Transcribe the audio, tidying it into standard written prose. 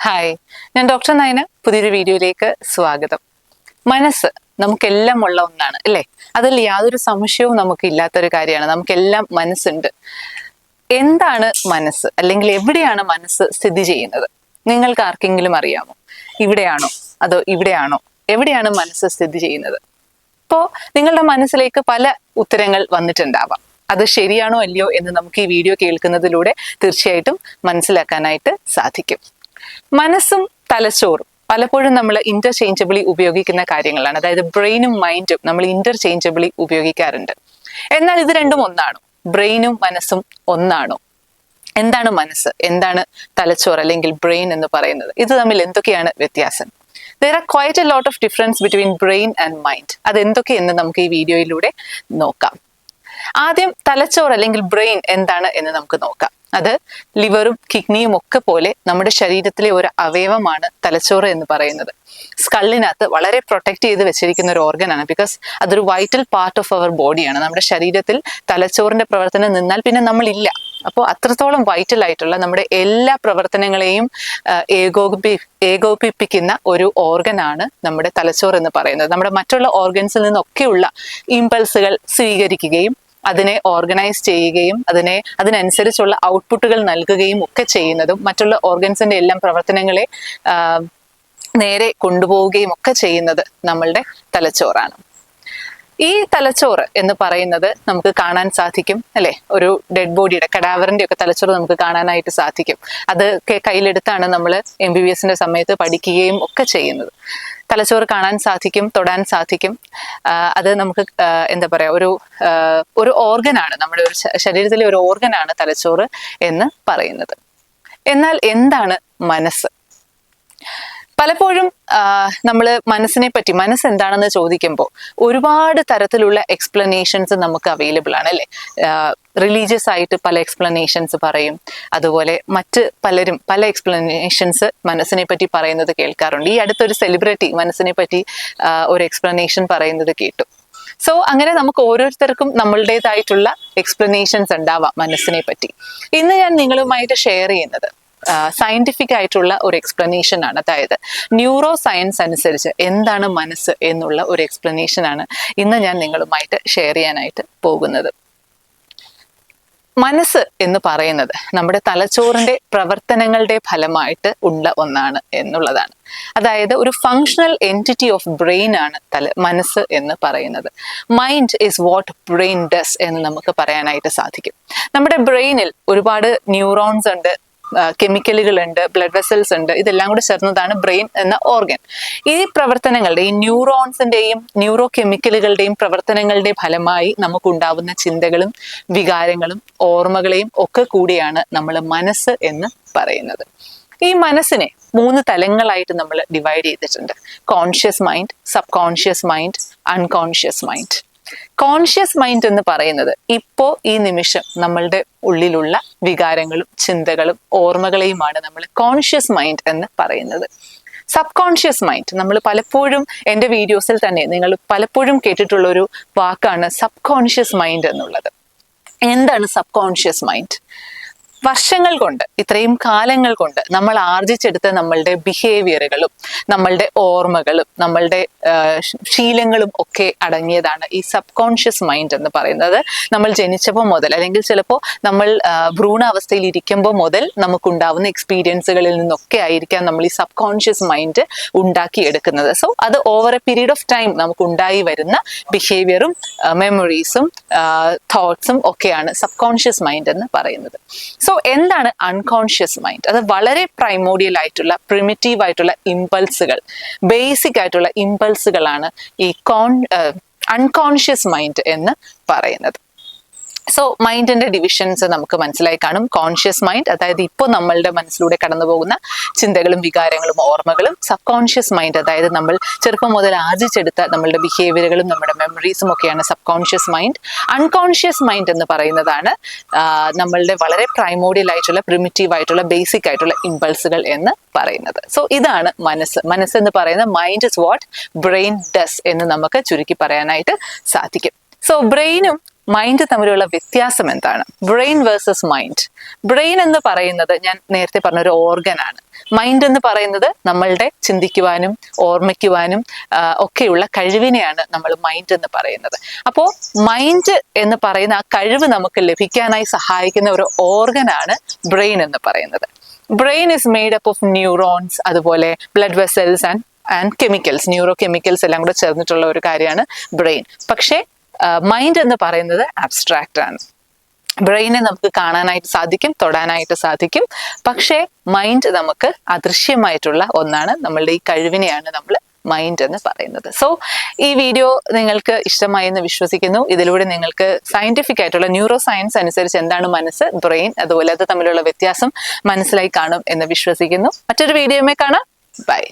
Hi, ഞാൻ doctor Nayana. പുതിയൊരു വീഡിയോയിലേക്ക് സ്വാഗതം. മനസ്സ് നമുക്കെല്ലാം ഉള്ള ഒന്നാണ് അല്ലേ? അതിൽ യാതൊരു സംശയവും നമുക്ക് ഇല്ലാത്തൊരു കാര്യമാണ്. നമുക്കെല്ലാം മനസ്സുണ്ട്. എന്താണ് മനസ്സ്, അല്ലെങ്കിൽ എവിടെയാണ് മനസ്സ് സ്ഥിതി ചെയ്യുന്നത്? നിങ്ങൾക്ക് ആർക്കെങ്കിലും അറിയാമോ? ഇവിടെയാണോ അതോ ഇവിടെയാണോ? എവിടെയാണ് മനസ്സ് സ്ഥിതി ചെയ്യുന്നത്? ഇപ്പോ നിങ്ങളുടെ മനസ്സിലേക്ക് പല ഉത്തരങ്ങൾ വന്നിട്ടുണ്ടാവാം. അത് ശരിയാണോ അല്ലയോ എന്ന് നമുക്ക് ഈ വീഡിയോ കേൾക്കുന്നതിലൂടെ തീർച്ചയായിട്ടും മനസ്സിലാക്കാനായിട്ട് സാധിക്കും. മനസ്സും തലച്ചോറും പലപ്പോഴും നമ്മൾ ഇന്റർചേഞ്ചബിളി ഉപയോഗിക്കുന്ന കാര്യങ്ങളാണ്. അതായത് ബ്രെയിനും മൈൻഡും നമ്മൾ ഇന്റർചേഞ്ചബിളി ഉപയോഗിക്കാറുണ്ട്. എന്നാൽ ഇത് രണ്ടും ഒന്നാണോ? ബ്രെയിനും മനസ്സും ഒന്നാണോ? എന്താണ് മനസ്സ്, എന്താണ് തലച്ചോറ് അല്ലെങ്കിൽ ബ്രെയിൻ എന്ന് പറയുന്നത്? ഇത് തമ്മിൽ എന്തൊക്കെയാണ് വ്യത്യാസം? There are quite a lot of difference between brain and mind. അതെന്തൊക്കെയെന്ന് നമുക്ക് ഈ വീഡിയോയിലൂടെ നോക്കാം. ആദ്യം തലച്ചോറ് അല്ലെങ്കിൽ ബ്രെയിൻ എന്താണ് എന്ന് നമുക്ക് നോക്കാം. അത് ലിവറും കിഡ്നിയും ഒക്കെ പോലെ നമ്മുടെ ശരീരത്തിലെ ഒരു അവയവമാണ് തലച്ചോറ് എന്ന് പറയുന്നത്. സ്കള്ളിനകത്ത് വളരെ പ്രൊട്ടക്ട് ചെയ്ത് വെച്ചിരിക്കുന്ന ഒരു ഓർഗനാണ്. ബിക്കോസ് അതൊരു വൈറ്റൽ പാർട്ട് ഓഫ് അവർ ബോഡിയാണ്. നമ്മുടെ ശരീരത്തിൽ തലച്ചോറിന്റെ പ്രവർത്തനം നിന്നാൽ പിന്നെ നമ്മളില്ല. അപ്പോൾ അത്രത്തോളം വൈറ്റൽ ആയിട്ടുള്ള നമ്മുടെ എല്ലാ പ്രവർത്തനങ്ങളെയും ഏകോപിപ്പിക്കുന്ന ഒരു ഓർഗനാണ് നമ്മുടെ തലച്ചോറ് എന്ന് പറയുന്നത്. നമ്മുടെ മറ്റുള്ള ഓർഗൻസിൽ നിന്നൊക്കെയുള്ള ഇമ്പൾസുകൾ സ്വീകരിക്കുകയും അതിനെ ഓർഗനൈസ് ചെയ്യുകയും അതിനനുസരിച്ചുള്ള ഔട്ട്പുട്ടുകൾ നൽകുകയും ഒക്കെ ചെയ്യുന്നതും മറ്റുള്ള ഓർഗൻസിന്റെ എല്ലാം പ്രവർത്തനങ്ങളെ നേരെ കൊണ്ടുപോവുകയും ഒക്കെ ചെയ്യുന്നത് നമ്മളുടെ തലച്ചോറാണ്. ഈ തലച്ചോറ് എന്ന് പറയുന്നത് നമുക്ക് കാണാൻ സാധിക്കും അല്ലെ? ഒരു ഡെഡ് ബോഡിയുടെ, കഡാവറിന്റെ ഒക്കെ തലച്ചോറ് നമുക്ക് കാണാനായിട്ട് സാധിക്കും. അതൊക്കെ കയ്യിലെടുത്താണ് നമ്മൾ MBBSന്റെ സമയത്ത് പഠിക്കുകയും ഒക്കെ ചെയ്യുന്നത്. തലച്ചോറ് കാണാൻ സാധിക്കും, തൊടാൻ സാധിക്കും. അത് നമുക്ക് എന്താ പറയാ, ഒരു ഓർഗനാണ്, നമ്മുടെ ഒരു ശരീരത്തിലെ ഒരു ഓർഗനാണ് തലച്ചോറ് എന്ന് പറയുന്നത്. എന്നാൽ എന്താണ് മനസ്സ്? പലപ്പോഴും നമ്മൾ മനസ്സിനെ പറ്റി, മനസ്സ് എന്താണെന്ന് ചോദിക്കുമ്പോൾ ഒരുപാട് തരത്തിലുള്ള എക്സ്പ്ലനേഷൻസ് നമുക്ക് അവൈലബിൾ ആണ് അല്ലെ? റിലീജിയസ് ആയിട്ട് പല എക്സ്പ്ലനേഷൻസ് പറയും. അതുപോലെ മറ്റ് പലരും പല എക്സ്പ്ലനേഷൻസ് മനസ്സിനെ പറ്റി പറയുന്നത് കേൾക്കാറുണ്ട്. ഈ അടുത്തൊരു സെലിബ്രിറ്റി മനസ്സിനെ പറ്റി ഒരു എക്സ്പ്ലനേഷൻ പറയുന്നത് കേട്ടു. സോ അങ്ങനെ നമുക്ക് ഓരോരുത്തർക്കും നമ്മളുടേതായിട്ടുള്ള എക്സ്പ്ലനേഷൻസ് ഉണ്ടാവാം മനസ്സിനെ പറ്റി. ഇന്ന് ഞാൻ നിങ്ങളുമായിട്ട് ഷെയർ ചെയ്യുന്നത് സയന്റിഫിക് ആയിട്ടുള്ള ഒരു എക്സ്പ്ലനേഷൻ ആണ്. അതായത് ന്യൂറോ സയൻസ് അനുസരിച്ച് എന്താണ് മനസ്സ് എന്നുള്ള ഒരു എക്സ്പ്ലനേഷൻ ആണ് ഇന്ന് ഞാൻ നിങ്ങളുമായിട്ട് ഷെയർ ചെയ്യാനായിട്ട് പോകുന്നത്. മനസ്സ് എന്ന് പറയുന്നത് നമ്മുടെ തലച്ചോറിന്റെ പ്രവർത്തനങ്ങളുടെ ഫലമായിട്ട് ഉള്ള ഒന്നാണ് എന്നുള്ളതാണ്. അതായത് ഒരു ഫങ്ഷണൽ എൻറ്റിറ്റി ഓഫ് ബ്രെയിൻ ആണ് മനസ്സ് എന്ന് പറയുന്നത്. Mind is what brain does എന്ന് നമുക്ക് പറയാനായിട്ട് സാധിക്കും. നമ്മുടെ ബ്രെയിനിൽ ഒരുപാട് ന്യൂറോൺസ് ഉണ്ട്, കെമിക്കലുകൾ ഉണ്ട്, ബ്ലഡ് വെസൽസ് ഉണ്ട്. ഇതെല്ലാം കൂടെ ചേർന്നതാണ് ബ്രെയിൻ എന്ന ഓർഗൻ. ഈ പ്രവർത്തനങ്ങളുടെ, ഈ ന്യൂറോൺസിന്റെയും ന്യൂറോ കെമിക്കലുകളുടെയും പ്രവർത്തനങ്ങളുടെ ഫലമായി നമുക്കുണ്ടാവുന്ന ചിന്തകളും വികാരങ്ങളും ഓർമ്മകളെയും ഒക്കെ കൂടിയാണ് നമ്മൾ മനസ്സ് എന്ന് പറയുന്നത്. ഈ മനസ്സിനെ 3 തലങ്ങളായിട്ട് നമ്മൾ ഡിവൈഡ് ചെയ്തിട്ടുണ്ട്. Conscious mind, sub conscious mind, unconscious mind. Conscious mind എന്ന് പറയുന്നത് ഇപ്പോൾ ഈ നിമിഷം നമ്മളുടെ ഉള്ളിലുള്ള വികാരങ്ങളും ചിന്തകളും ഓർമ്മകളെയുമാണ് നമ്മൾ കോൺഷ്യസ് മൈൻഡ് എന്ന് പറയുന്നത്. സബ് കോൺഷ്യസ് മൈൻഡ് നമ്മൾ പലപ്പോഴും എൻ്റെ വീഡിയോസിൽ തന്നെ നിങ്ങൾ പലപ്പോഴും കേട്ടിട്ടുള്ള ഒരു വാക്കാണ് സബ് കോൺഷ്യസ് മൈൻഡ് എന്നുള്ളത്. എന്താണ് സബ് കോൺഷ്യസ് മൈൻഡ്? വർഷങ്ങൾ കൊണ്ട്, ഇത്രയും കാലങ്ങൾ കൊണ്ട് നമ്മൾ ആർജിച്ചെടുത്ത നമ്മളുടെ ബിഹേവിയറുകളും നമ്മളുടെ ഓർമ്മകളും നമ്മളുടെ ശീലങ്ങളും ഒക്കെ അടങ്ങിയതാണ് ഈ സബ് കോൺഷ്യസ് മൈൻഡ് എന്ന് പറയുന്നത്. നമ്മൾ ജനിച്ചപ്പോൾ മുതൽ, അല്ലെങ്കിൽ ചിലപ്പോൾ നമ്മൾ ഭ്രൂണാവസ്ഥയിൽ ഇരിക്കുമ്പോൾ മുതൽ നമുക്കുണ്ടാവുന്ന എക്സ്പീരിയൻസുകളിൽ നിന്നൊക്കെ ആയിരിക്കാം നമ്മൾ ഈ സബ് കോൺഷ്യസ് മൈൻഡ് ഉണ്ടാക്കിയെടുക്കുന്നത്. സോ അത് over A period of time നമുക്ക് ഉണ്ടായി വരുന്ന ബിഹേവിയറും മെമ്മറീസും തോട്ട്സും ഒക്കെയാണ് സബ് കോൺഷ്യസ് മൈൻഡ് എന്ന് പറയുന്നത്. സോ എന്താണ് അൺകോൺഷ്യസ് മൈൻഡ്? അത് വളരെ പ്രൈമോഡിയൽ ആയിട്ടുള്ള, പ്രിമിറ്റീവ് ആയിട്ടുള്ള ഇമ്പൾസുകൾ, ബേസിക് ആയിട്ടുള്ള ഇമ്പൾസുകളാണ് ഈ അൺകോൺഷ്യസ് മൈൻഡ് എന്ന് പറയുന്നത്. സോ മൈൻഡിന്റെ ഡിവിഷൻസ് നമുക്ക് മനസ്സിലായി കാണും. കോൺഷ്യസ് മൈൻഡ്, അതായത് ഇപ്പോൾ നമ്മളുടെ മനസ്സിലൂടെ കടന്നു പോകുന്ന ചിന്തകളും വികാരങ്ങളും ഓർമ്മകളും. സബ് കോൺഷ്യസ് മൈൻഡ്, അതായത് നമ്മൾ ചെറുപ്പം മുതൽ ആർജിച്ചെടുത്ത നമ്മളുടെ ബിഹേവിയറുകളും നമ്മുടെ മെമ്മറീസും ഒക്കെയാണ് sub conscious mind. Unconscious mind എന്ന് പറയുന്നതാണ് നമ്മളുടെ വളരെ പ്രൈമോഡിയൽ ആയിട്ടുള്ള, പ്രിമിറ്റീവ് ആയിട്ടുള്ള, ബേസിക് ആയിട്ടുള്ള ഇമ്പൾസുകൾ എന്ന് പറയുന്നത്. സോ ഇതാണ് മനസ്സ്. മനസ്സെന്ന് പറയുന്ന mind is what brain does എന്ന് നമുക്ക് ചുരുക്കി പറയാനായിട്ട് സാധിക്കും. സോ ബ്രെയിനും മൈൻഡ് തമ്മിലുള്ള വ്യത്യാസം എന്താണ്? Brain versus mind. ബ്രെയിൻ എന്ന് പറയുന്നത് ഞാൻ നേരത്തെ പറഞ്ഞ ഒരു ഓർഗനാണ്. മൈൻഡ് എന്ന് പറയുന്നത് നമ്മളുടെ ചിന്തിക്കുവാനും ഓർമ്മിക്കുവാനും ഒക്കെയുള്ള കഴിവിനെയാണ് നമ്മൾ മൈൻഡ് എന്ന് പറയുന്നത്. അപ്പോൾ മൈൻഡ് എന്ന് പറയുന്ന ആ കഴിവ് നമുക്ക് ലഭിക്കാനായി സഹായിക്കുന്ന ഒരു ഓർഗനാണ് ബ്രെയിൻ എന്ന് പറയുന്നത്. Brain is made up of neurons, അതുപോലെ blood vessels and chemicals, neuro chemicals എല്ലാം കൂടെ ചേർന്നിട്ടുള്ള ഒരു കാര്യമാണ് ബ്രെയിൻ. പക്ഷേ മൈൻഡ് എന്ന് പറയുന്നത് ആബ്സ്ട്രാക്റ്റ് ആണ്. ബ്രെയിനെ നമുക്ക് കാണാനായിട്ട് സാധിക്കും, തൊടാനായിട്ട് സാധിക്കും, പക്ഷേ മൈൻഡ് നമുക്ക് അദൃശ്യമായിട്ടുള്ള ഒന്നാണ്. നമ്മളുടെ ഈ കഴിവിനെയാണ് നമ്മൾ മൈൻഡ് എന്ന് പറയുന്നത്. സോ ഈ വീഡിയോ നിങ്ങൾക്ക് ഇഷ്ടമായി എന്ന് വിശ്വസിക്കുന്നു. ഇതിലൂടെ നിങ്ങൾക്ക് സയന്റിഫിക് ആയിട്ടുള്ള ന്യൂറോ സയൻസ് അനുസരിച്ച് എന്താണ് മനസ്സ്, ബ്രെയിൻ, അതുപോലെ അത് തമ്മിലുള്ള വ്യത്യാസം മനസ്സിലായി കാണും എന്ന് വിശ്വസിക്കുന്നു. മറ്റൊരു വീഡിയോയുമായി കാണാം. ബൈ.